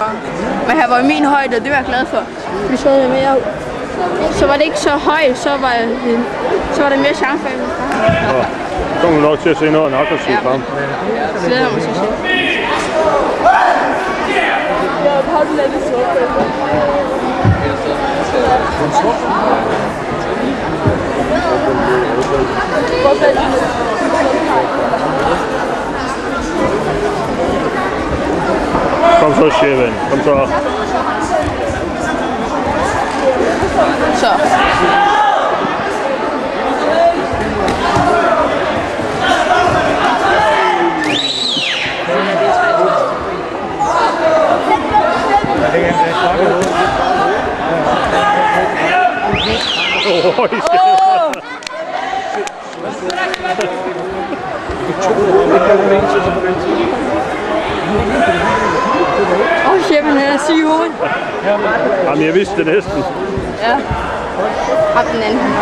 for. Men han var i min højde, og det var jeg glad for. Fordi så jeg mere. Så var det ikke så højt, så var det mere chance for mig. Så kommer du nok til at se noget aggressivt frem. Det glæder mig til at se. Kom så, chefen. Kom så. Så. Chefen er syg i hovedet. Jamen, jeg vidste det næsten. Ja. Har den anden.